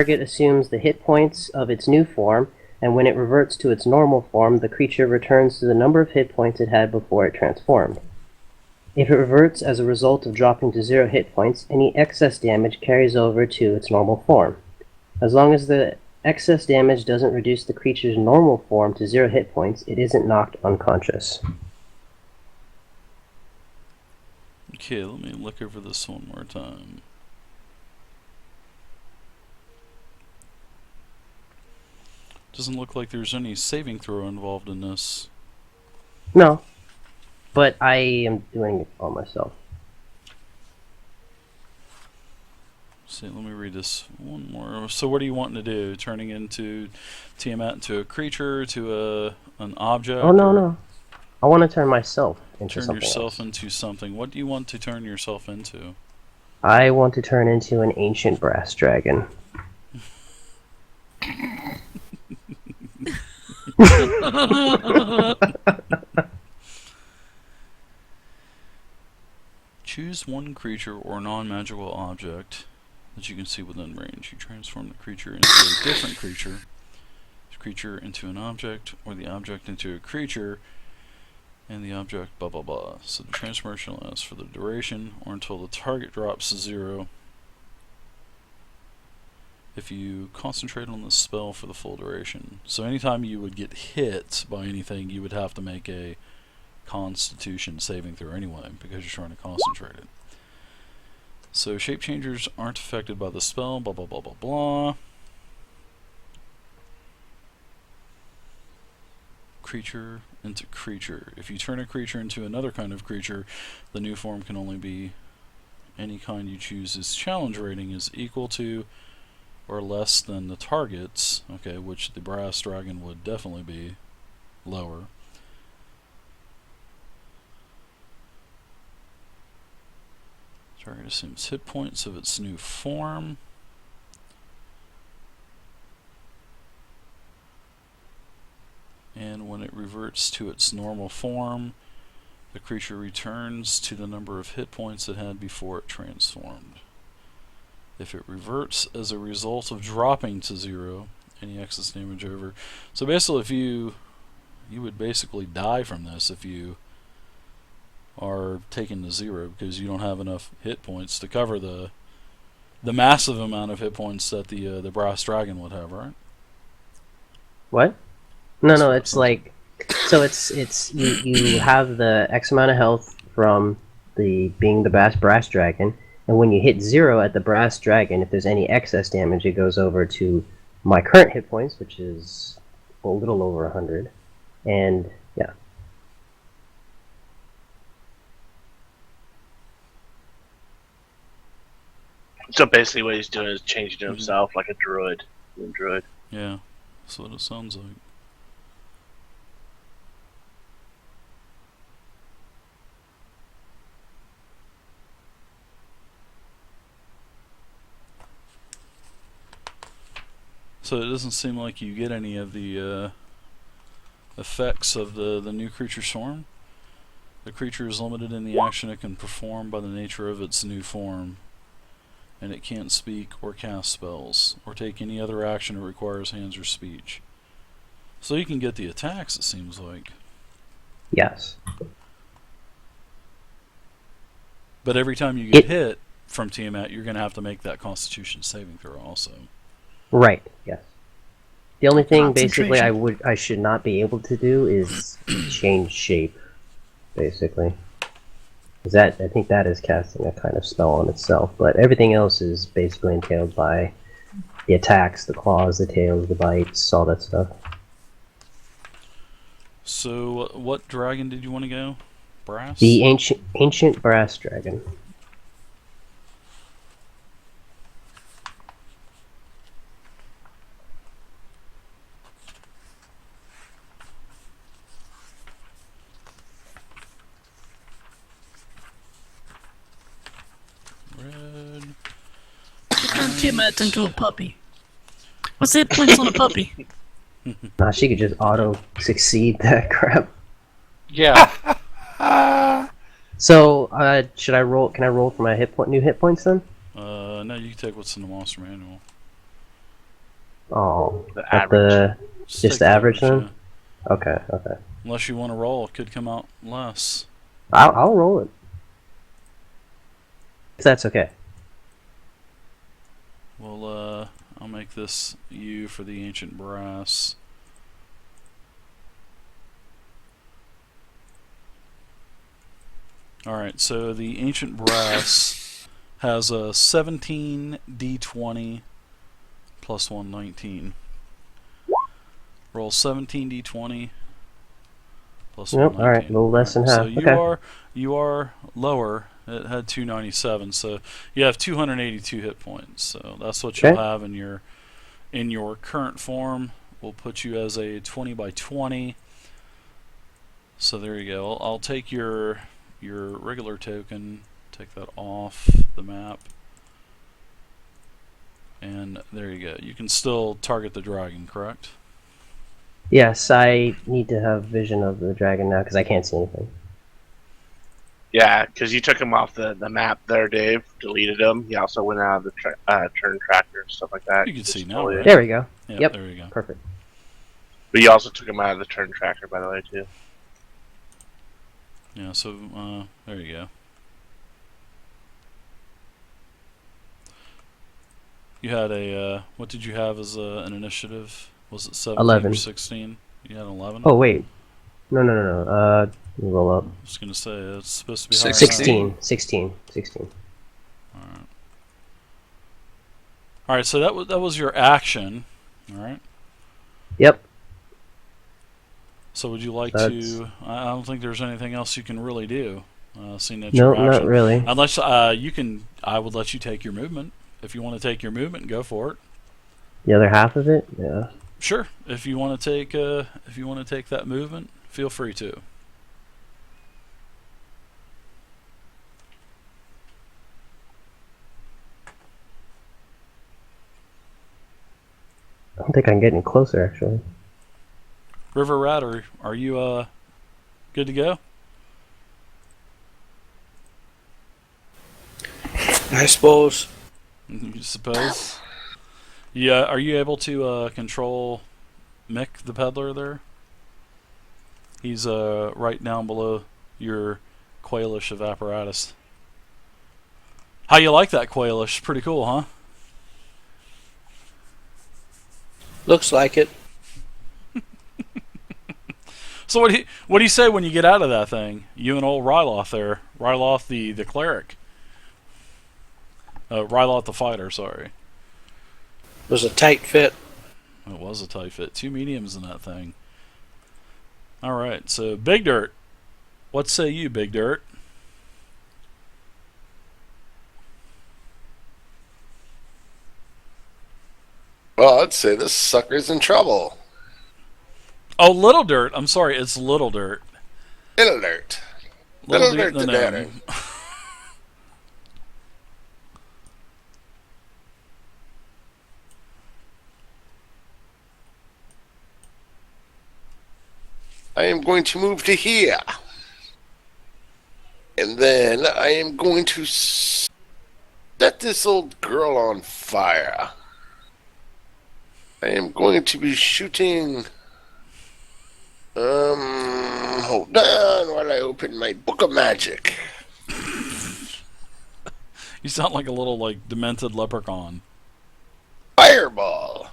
target assumes the hit points of its new form, and when it reverts to its normal form, the creature returns to the number of hit points it had before it transformed. If it reverts as a result of dropping to 0 hit points, any excess damage carries over to its normal form. As long as the excess damage doesn't reduce the creature's normal form to 0 hit points, it isn't knocked unconscious. Okay, let me look over this one more time. Doesn't look like there's any saving throw involved in this. No, but I am doing it all myself. See, let me read this one more. So what are you wanting to do? Turning into Tiamat into a creature, to an object? Oh, no. I want to turn myself into turn something yourself else. into something. What do you want to turn yourself into? I want to turn into an ancient brass dragon. Choose one creature or non-magical object that you can see within range. You transform the creature into a different creature, the creature into an object, or the object into a creature, and the object blah blah blah. So the transformation lasts for the duration or until the target drops to 0. If you concentrate on the spell for the full duration. So anytime you would get hit by anything, you would have to make a Constitution saving throw anyway, because you're trying to concentrate it. So shape changers aren't affected by the spell, blah blah blah blah blah. Creature into creature. If you turn a creature into another kind of creature, the new form can only be any kind you choose. Its challenge rating is equal to or less than the target's, okay, which the brass dragon would definitely be lower. Target assumes hit points of its new form. And when it reverts to its normal form, the creature returns to the number of hit points it had before it transformed. If it reverts as a result of dropping to 0, any excess damage over. So basically, if you would basically die from this if you are taken to 0, because you don't have enough hit points to cover the massive amount of hit points that the brass dragon would have, right? What? No, it's like, so it's you have the X amount of health from being the brass dragon, and when you hit 0 at the brass dragon, if there's any excess damage, it goes over to my current hit points, which is a little over 100, and yeah. So basically what he's doing is changing himself like a druid. Yeah, that's what it sounds like. So it doesn't seem like you get any of the effects of the new creature's form. The creature is limited in the action it can perform by the nature of its new form, and it can't speak or cast spells, or take any other action that requires hands or speech. So you can get the attacks, it seems like. Yes. But every time you get hit from Tiamat, you're going to have to make that Constitution saving throw also. Right, yes. The only thing basically I should not be able to do is change shape, basically. Because I think that is casting a kind of spell on itself, but everything else is basically entailed by the attacks, the claws, the tails, the bites, all that stuff. So what dragon did you want to go? Brass? The ancient brass dragon. Red. Turn Tiamat into a puppy. What's the hit points on a puppy? Nah, she could just auto succeed that crap. Yeah. So, should I roll? Can I roll for my new hit points then? No, you can take what's in the monster manual. Oh, The at average. just take the average then? yeah. Okay, okay. Unless you want to roll, it could come out less. I'll roll it. If that's okay. Well, I'll make this U for the ancient brass. Alright, so the ancient brass has a 17 d20 plus 119. Roll 17 d20 plus Nope, 119. alright, a little less than half. So Okay. you are lower. It had 297, so you have 282 hit points. So that's what you'll Okay. have in your current form. We'll put you as a 20 by 20. So there you go. I'll take your regular token, take that off the map, and there you go. You can still target the dragon, correct? Yes, I need to have vision of the dragon now because I can't see anything. Yeah, because you took him off the map there, Dave. Deleted him. He also went out of the turn tracker, stuff like that. You can see Just now, deleted right? him. There we go. Yeah, Yep. there you go. Perfect. But you also took him out of the turn tracker, by the way, too. Yeah, so there you go. You had a what did you have as an initiative? Was it 17 11. or 16? You had 11. Oh wait, no. Let me roll up. I was gonna say it's supposed to be higher. 16. 16. All right. All right. So that was your action. All right. Yep. So would you like That's- to? I don't think there's anything else you can really do. Seeing that No, your action, not really. unless you can. I would let you take your movement. If you want to take your movement, go for it. The other half of it, yeah. Sure. If you want to take that movement, feel free to. I don't think I can get any closer actually. River Rat, are you good to go? I suppose. You suppose. Yeah. Are you able to control Mick the peddler there? He's right down below your Quailish of apparatus. How you like that Quailish? Pretty cool, huh? Looks like it. So what do you say when you get out of that thing? You and old Ryloth there, Ryloth the cleric, Ryloth the fighter. Sorry, It was a tight fit. it was a tight fit. 2 mediums in that thing. All right, so Big Dirt, what say you, Big Dirt? Well, I'd say this sucker's in trouble. Oh, Little Dirt. I'm sorry, it's Little Dirt. Little Dirt. Little Dirt the the gnome. Daddy. I am going to move to here. And then I am going to set this old girl on fire. I am going to be shooting. Hold on while I open my book of magic. You sound like a little demented leprechaun. Fireball.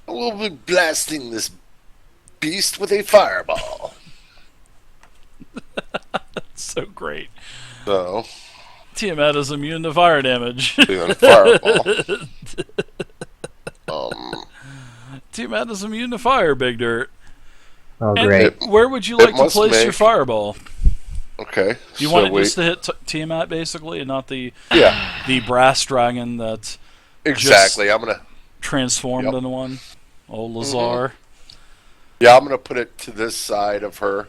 I will be blasting this beast with a fireball. So great. So, Tiamat is immune to fire damage. doing fireball. Tiamat is immune to fire, Big Dirt. Oh And great. where would you like to must place your make- fireball? Okay. You so want it wait. just to hit Tiamat, basically, and not the Yeah, brass dragon that exactly. I'm gonna. transformed Yep. into one? Old Lazar. Yeah, I'm gonna put it to this side of her,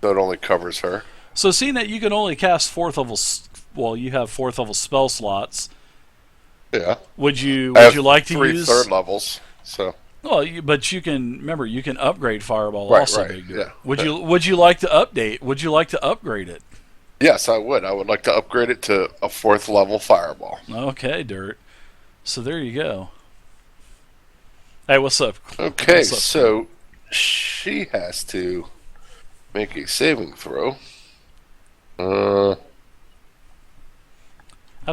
so it only covers her. So, seeing that you can only cast you have 4th level spell slots. Yeah. Would you I have like to 3 use? third levels. So Well, but you can upgrade fireball Right, also, right, Big Dirt. yeah. Would you like to update? Would you like to upgrade it? yes, I would. I would like to upgrade it to a 4th level fireball. Okay, Dirt. So there you go. Hey, what's up? Okay, What's up? so she has to make a saving throw. Have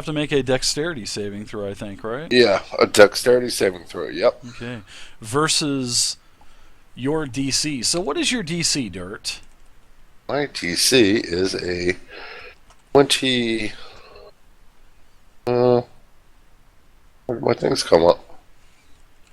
to make a dexterity saving throw, I think, right? Yeah, a dexterity saving throw. Yep. Okay. Versus your DC. So what is your DC, Dirt? My DC is a 20. Where did my things come up?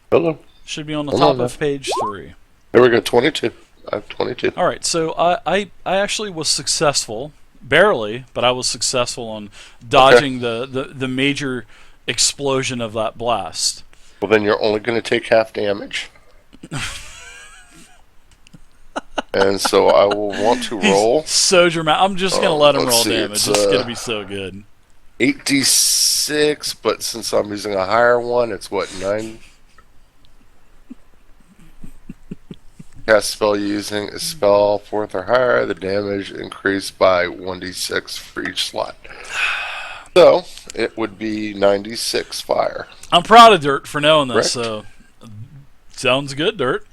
Hello. Should be on the Hold top on, of page 3. There we go. 22. I have 22. All right, so I actually was successful, barely, but I was successful on dodging the major explosion of that blast. Well, then you're only going to take half damage. And so I will want to roll. He's so dramatic. I'm just going to let him let's roll see, damage. it's, It's going to be so good. 8d6, but since I'm using a higher one, it's what, 9? Cast spell using a spell 4th or higher, the damage increased by 1d6 for each slot. So, it would be 96 fire. I'm proud of Dirt for knowing this, Correct. so sounds good, Dirt.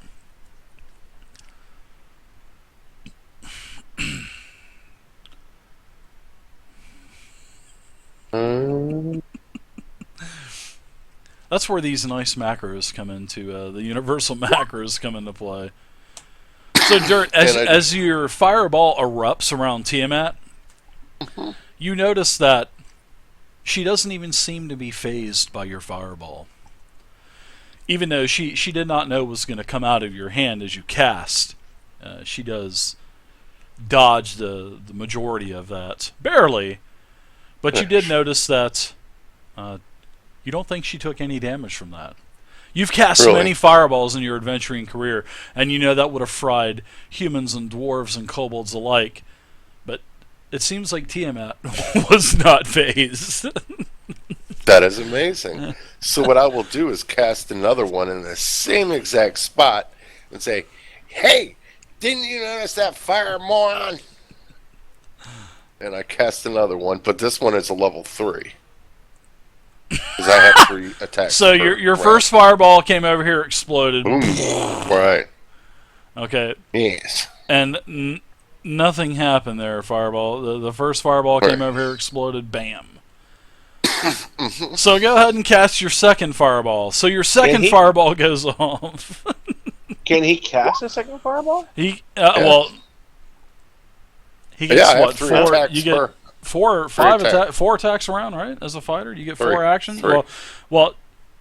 That's where these nice macros come into, the universal macros come into play. So, Dirt, as your fireball erupts around Tiamat, you notice that she doesn't even seem to be phased by your fireball. Even though she did not know it was going to come out of your hand as you cast, she does dodge the majority of that. Barely, but you did notice that you don't think she took any damage from that. You've cast Really? many fireballs in your adventuring career, and you know that would have fried humans and dwarves and kobolds alike. But it seems like Tiamat was not phased. That is amazing. So what I will do is cast another one in the same exact spot and say, "Hey, didn't you notice that fire, moron?" And I cast another one, but this one is a level 3. Because I have 3 attacks. So per your round. first fireball came over here, exploded. Boom. Right. Okay, Yes. and nothing happened there. Fireball. The first fireball came over here, exploded. Bam. So go ahead and cast your second fireball. So your second fireball goes off. Can he cast a second fireball? He well, he gets I have what 3 4? attacks You get per. 4 or 5 attack. 4 attacks around, right? As a fighter, you get 4 3. actions. 3. Well,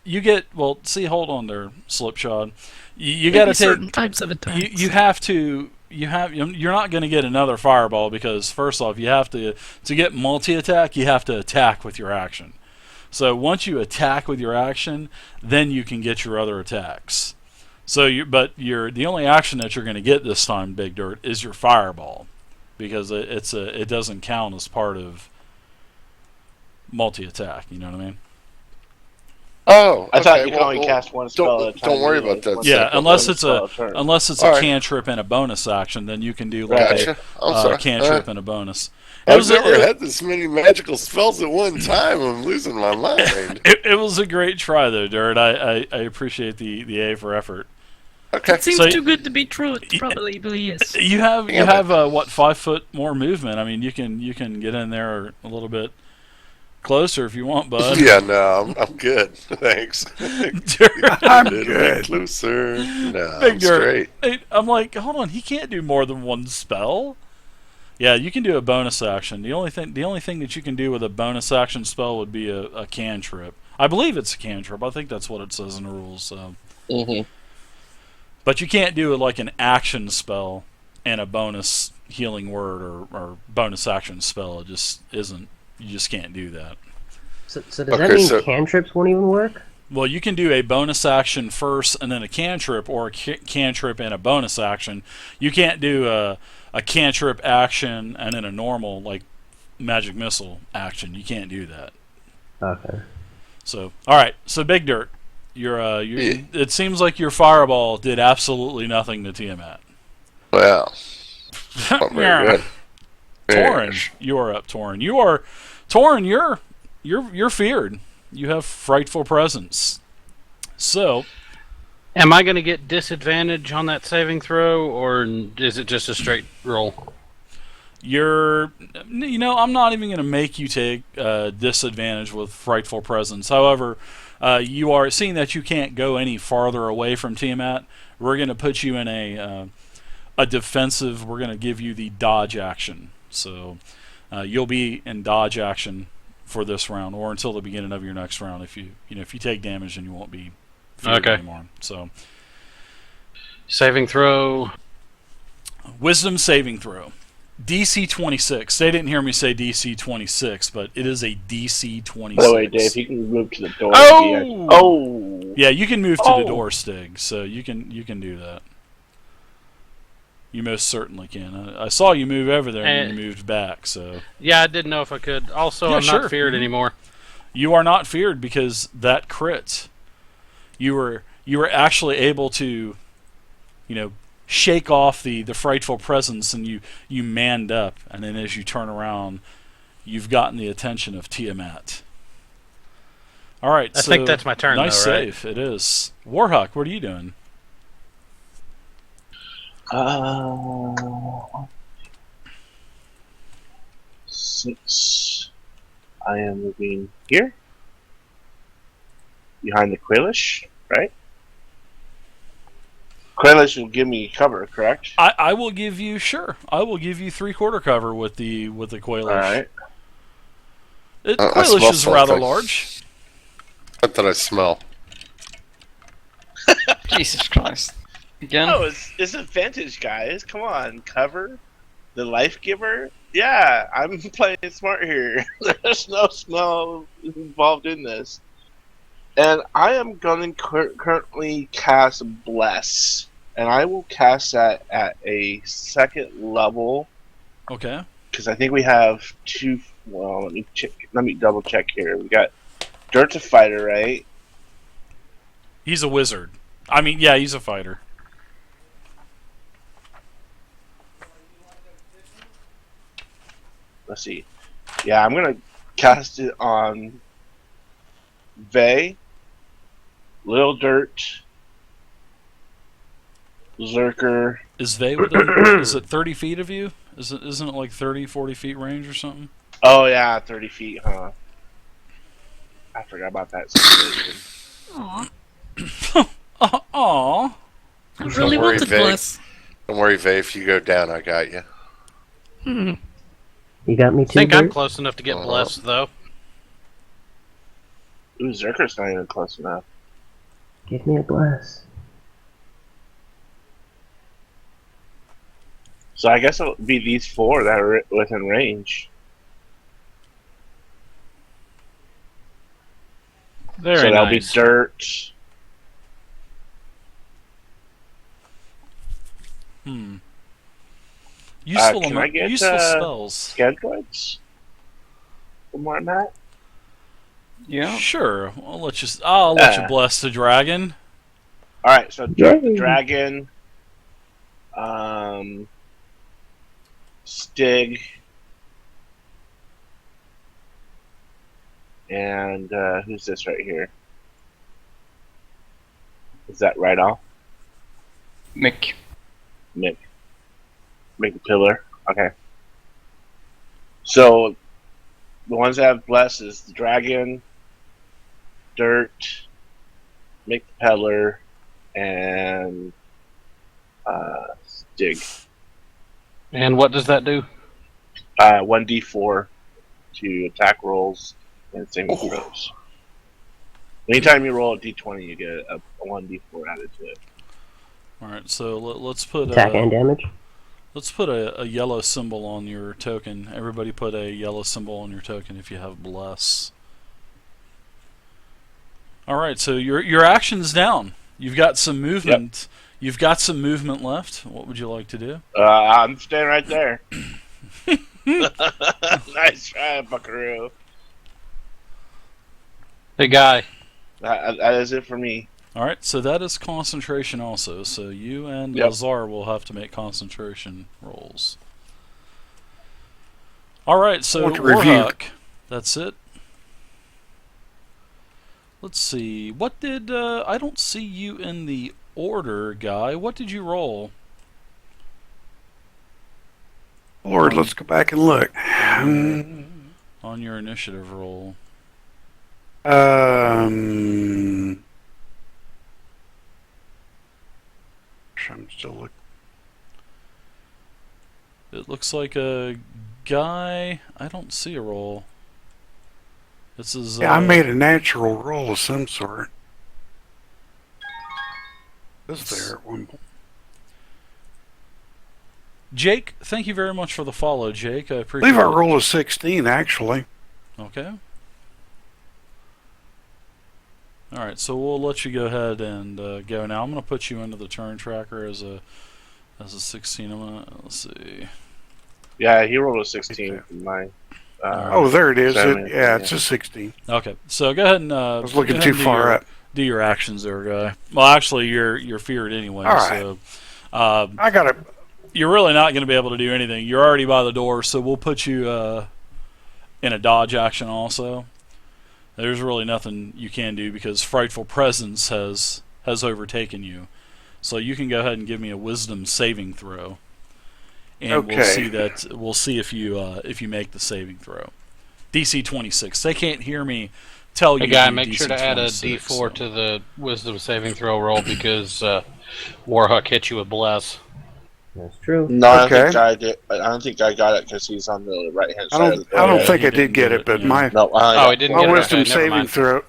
you get see. Hold on there, Slipshod. You got Maybe to take certain types of attacks. you have to. You're not going to get another fireball because first off, you have to get multi-attack. You have to attack with your action. So once you attack with your action, then you can get your other attacks. So the only action that you're going to get this time, Big Dirt, is your fireball, because it doesn't count as part of multi-attack. You know what I mean? Oh, I thought you okay, could only cast one spell at a time. Don't worry anyway. about that. One Yeah, spell unless per it's a turn. All right. cantrip Cantrip and a bonus action, then you can do like Gotcha. I'm sorry. a cantrip and a bonus. I've never had this many magical spells at one time. I'm losing my mind. It was a great try, though, Dirt. I appreciate the A for effort. Okay. It seems So- too good to be true. It probably is. You have Damn it. what 5 foot more movement? I mean, you can get in there a little bit closer if you want, bud. Yeah, no, I'm good. Thanks. I'm good. Closer. No, Big I'm Dirt. straight. Hey, I'm like, hold on, he can't do more than one spell. Yeah, you can do a bonus action. The only thing that you can do with a bonus action spell would be a cantrip. I believe it's a cantrip. I think that's what it says in the rules. So. Mm-hmm. But you can't do like an action spell and a bonus healing word or bonus action spell. It just isn't. You just can't do that. So does that mean cantrips won't even work? Well, you can do a bonus action first and then a cantrip, or a cantrip and a bonus action. You can't do a cantrip action and then a normal like magic missile action. You can't do that. Okay. So, all right. So, Big Dirt, it seems like your fireball did absolutely nothing to Tiamat. Well, not very good. Torin, you're up. Torin, you're feared. You have frightful presence. So, Am I going to get disadvantage on that saving throw, or is it just a straight roll? I'm not even going to make you take disadvantage with Frightful Presence. However, you are seeing that you can't go any farther away from Tiamat. We're going to put you in a defensive. We're going to give you the dodge action. So you'll be in dodge action for this round, or until the beginning of your next round. If you take damage, then you won't be feared anymore. So saving throw, Wisdom saving throw. DC 26. They didn't hear me say DC 26, but it is a DC 26. By the way, Dave, you can move to the door. Oh! Yeah, you can move to the door, Stig, so you can do that. You most certainly can. I saw you move over there and then you moved back, so... Yeah, I didn't know if I could. Also, yeah, I'm not feared anymore. You are not feared because that crit. You were actually able to, shake off the frightful presence, and you manned up, and then as you turn around, you've gotten the attention of Tiamat. All right, I think that's my turn. Nice though, right? save. It is. Warhawk, what are you doing? Six. I am moving here, behind the Quailish, right? Quailish will give me cover, correct? I will give you I will give you 3/4 cover with the Quailish. All right. Quailish is rather large. What did I smell? Jesus Christ. Again? Oh, it's advantage, guys. Come on, cover the life giver. Yeah, I'm playing smart here. There's no smell involved in this. And I am going to currently cast Bless. And I will cast that at a second level. Okay. Because I think we have two. Well, let me check. Let me double check here. We got Dirt's a fighter, right? He's a wizard. I mean, yeah, he's a fighter. Let's see. Yeah, I'm gonna cast it on Vey, Lil Dirt, Zerker. Is Vey within? Is it 30 feet of you? Isn't it like 30, 40 feet range or something? Oh yeah, 30 feet, huh? I forgot about that situation. Aw. Aw. I really worry, wanted Vic. Bless. Don't worry, Vay. If you go down, I got you. Hmm. You got me I too, think I'm Bert? close enough to get blessed, though. Ooh, Zerker's not even close enough. Give me a bless. So I guess it'll be these four that are within range. Very so that'll nice. be Dirt. Useful, Can I get, useful spells. Scheduleds? From where I'm at? Yeah. Sure. I'll let you bless the dragon. Alright, so Yay. Dragon, Stig, and who's this right here? Is that right off? Mick. Mick. Mick the Pillar. Okay. So the ones that have bless is the Dragon, Dirt, Mick the Peddler, and Stig. And what does that do? 1d4 to attack rolls and saving throws. Anytime you roll a d20, you get a 1d4 added to it. All right, so let's put Attack and damage. let's put a yellow symbol on your token. Everybody put a yellow symbol on your token if you have bless. All right, so your action's down. You've got some movement. Yep. You've got some movement left. What would you like to do? I'm staying right there. Nice try, Buckaroo. Hey, guy. That is it for me. All right, so that is concentration also. So you and Yep. Lazar will have to make concentration rolls. All right, so Want to review. Warhawk, that's it. Let's see. What did I don't see you in the order, Guy, what did you roll? Lord, let's go back and look. On your initiative roll. I'm still looking. It looks like a Guy. I don't see a roll. This is. Yeah, I made a natural roll of some sort. Was there at one point? Jake, thank you very much for the follow, Jake. I I appreciate believe I it. rolled a 16, actually. Okay. Alright, so we'll let you go ahead and go now. I'm going to put you into the turn tracker as a 16. Let's see. Yeah, he rolled a 16 from mine. Oh, there it is. Yeah. It's a 16. Okay, so go ahead and I was looking too far up. do your actions there, Guy. Well, actually, you're feared anyway. All right. So, I got it. you're really not going to be able to do anything. You're already by the door, so we'll put you in a dodge action also. There's really nothing you can do because Frightful Presence has overtaken you. So you can go ahead and give me a Wisdom saving throw, and Okay. we'll see if you make the saving throw. DC 26. They can't hear me tell you. Hey, Guy, to do make sure DC to add a 26, D4 so. to the Wisdom saving throw roll because Warhook hit you with Bless. That's true. No, I don't Okay. think Guy did. I don't think Guy got it because he's on the right hand I side of the don't. I don't Yeah, think he I did didn't get get it, it, but yeah. my No, Oh, he didn't my get it. wisdom Okay, never saving mind. throw.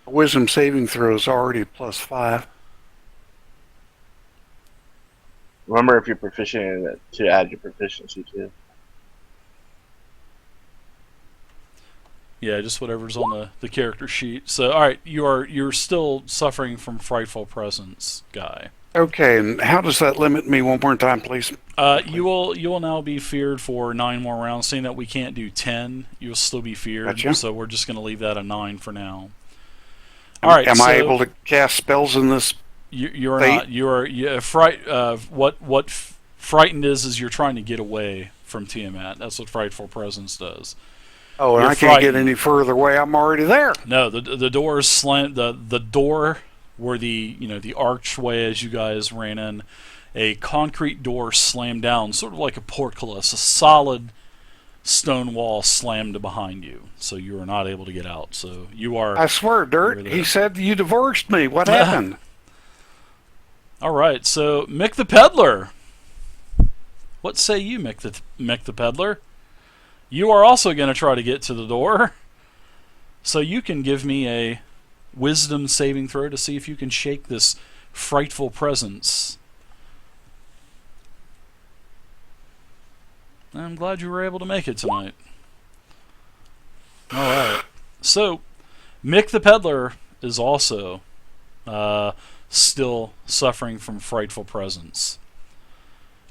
Wisdom saving throw is already +5. remember if you're proficient in it to add your proficiency too. Yeah, just whatever's on the character sheet. So, all right, you're still suffering from Frightful Presence, Guy. Okay, and how does that limit me one more time, please? You will now be feared for 9 more rounds. Seeing that we can't do 10, you'll still be feared. Gotcha. So we're just going to leave that at 9 for now. All right. Am so I able to cast spells in this? You're Fate? not. You're what frightened is you're trying to get away from Tiamat. That's what Frightful Presence does. Oh, and You're I can't get frightened. any further away. I'm already there. No, the door is slammed. The door where the archway as you guys ran in, a concrete door slammed down, sort of like a portcullis, a solid stone wall slammed behind you, so you are not able to get out. So you are. I swear, Dirt. You're there. He said you divorced me. What happened? All right, so Mick the Peddler. What say you, Mick the Peddler? You are also going to try to get to the door, so you can give me a Wisdom saving throw to see if you can shake this Frightful Presence. I'm glad you were able to make it tonight. All right, so Mick the Peddler is also still suffering from Frightful Presence.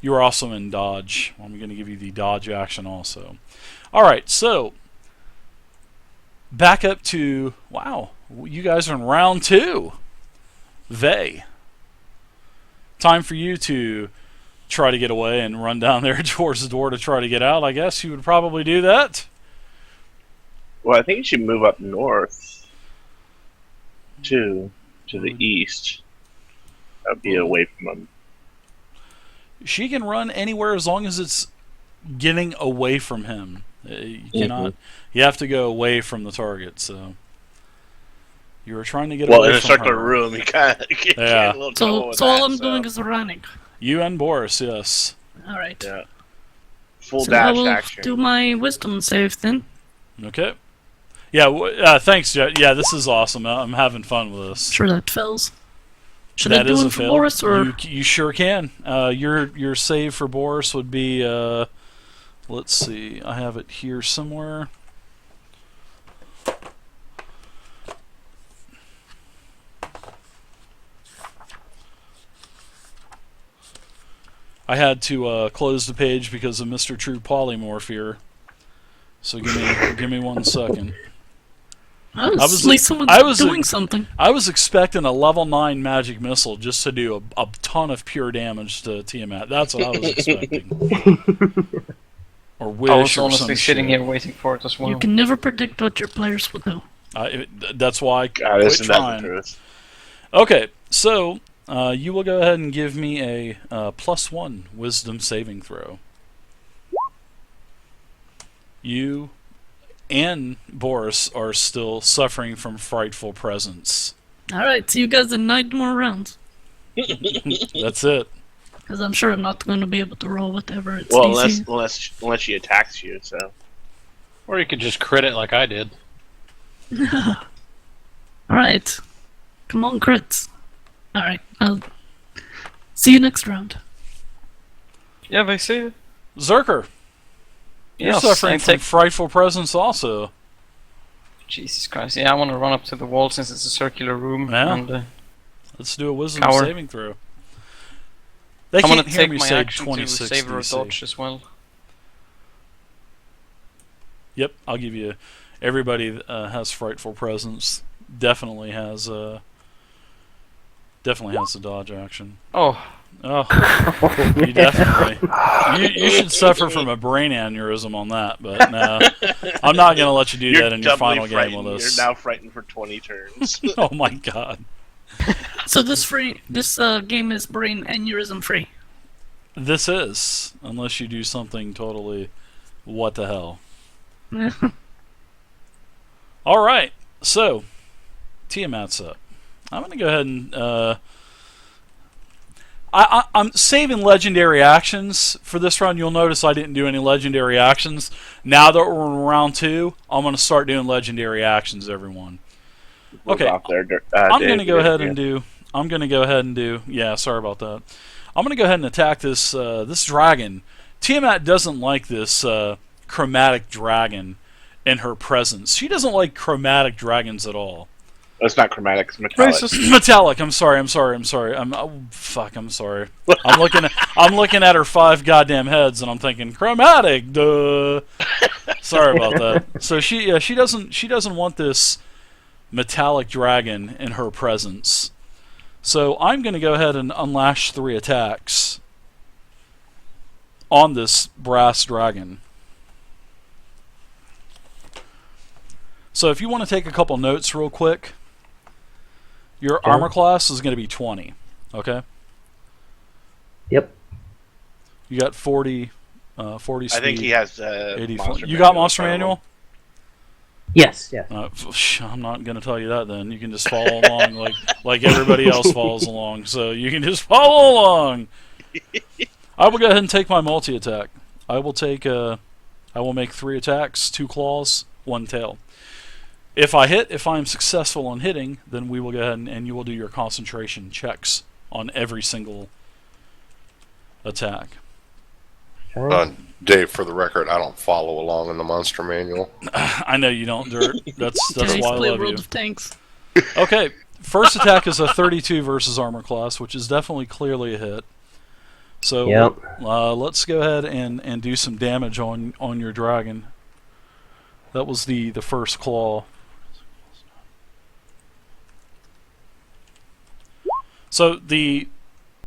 You are also in dodge. I'm going to give you the dodge action also. Alright, so back up to, wow, you guys are in round 2. Time for you to try to get away and run down there towards the door to try to get out. I guess you would probably do that. Well, I think you should move up north to the east. That'd be away from them. She can run anywhere as long as it's getting away from him. You cannot. You have to go away from the target. So you were trying to get Well, away in a from circular her. room, you kind of get Yeah. a little trouble with So all that, I'm doing is running. You and Boris, yes. All right. Yeah. Full So I dash will action. do my wisdom save then. Okay. Yeah. Thanks, Jet. Yeah, this is awesome. I'm having fun with this. Sure, that fails. Should I That do is one a for fail. Boris or? You sure can. Your save for Boris would be. Let's see. I have it here somewhere. I had to close the page because of Mr. True Polymorph here. So give me 1 second. Oh, I was- at least someone's I was- doing something. I was expecting a level 9 magic missile just to do a ton of pure damage to Tiamat. That's what I was expecting. Or wish I was or honestly some sitting shit. here waiting for it as well. You can never predict what your players will do. That's why I God, quit isn't that the trying. truth? Okay, So, you will go ahead and give me a +1 wisdom saving throw. You and Boris are still suffering from frightful presence. Alright, see you guys in 9 more rounds. That's it. Because I'm sure I'm not going to be able to roll whatever it's Well, DC. unless she attacks you, so. Or you could just crit it like I did. Alright. Come on, crits. Alright, I'll see you next round. Yeah, they see it. Zerker, you're Yes, suffering I from take. frightful presence also. Jesus Christ! Yeah, I want to run up to the wall since it's a circular room. Yeah. And Let's do a wisdom Cower. saving throw. They I'm gonna can't hear take me my say action to 26 save or DC. dodge as well. Yep, I'll give you. Everybody that has frightful presence definitely has a dodge action. Oh, Oh, you definitely. You should suffer from a brain aneurysm on that, but no, I'm not going to let you do that in your doubly final game frightened. with us. You're now frightened for 20 turns. Oh my god. So this game is brain aneurysm free. This is, unless you do something totally what the hell. Alright, so Tiamat's up. I'm going to go ahead and I'm saving legendary actions for this round. You'll notice I didn't do any legendary actions. Now that we're in round 2, I'm going to start doing legendary actions, everyone. Okay, I'm going to go ahead and do. I'm going to go ahead and do. Yeah, sorry about that. I'm going to go ahead and attack this this dragon. Tiamat doesn't like this chromatic dragon in her presence. She doesn't like chromatic dragons at all. It's not chromatic, it's metallic. Metallic. I'm sorry. I'm sorry. I'm sorry. I'm sorry. I'm looking at her 5 goddamn heads, and I'm thinking chromatic. Duh. Sorry about that. So she doesn't want this metallic dragon in her presence. So I'm going to go ahead and unlash 3 attacks on this brass dragon. So if you want to take a couple notes real quick. Your armor class is going to be 20, okay? Yep. You got 40 speed. I think he has 80 monster You got manual monster in front of him. manual? Yes, yes. I'm not going to tell you that then. You can just follow along like everybody else follows along. So you can just follow along. I will go ahead and take my multi-attack. I will make 3 attacks, 2 claws, 1 tail. If I'm successful in hitting, then we will go ahead and you will do your concentration checks on every single attack. Dave, for the record, I don't follow along in the monster manual. I know you don't, Dirt. That's Guys, why I play love World you. of Tanks. Okay, first attack is a 32 versus armor class, which is definitely clearly a hit. So Yep. let's go ahead and do some damage on your dragon. That was the first claw. So the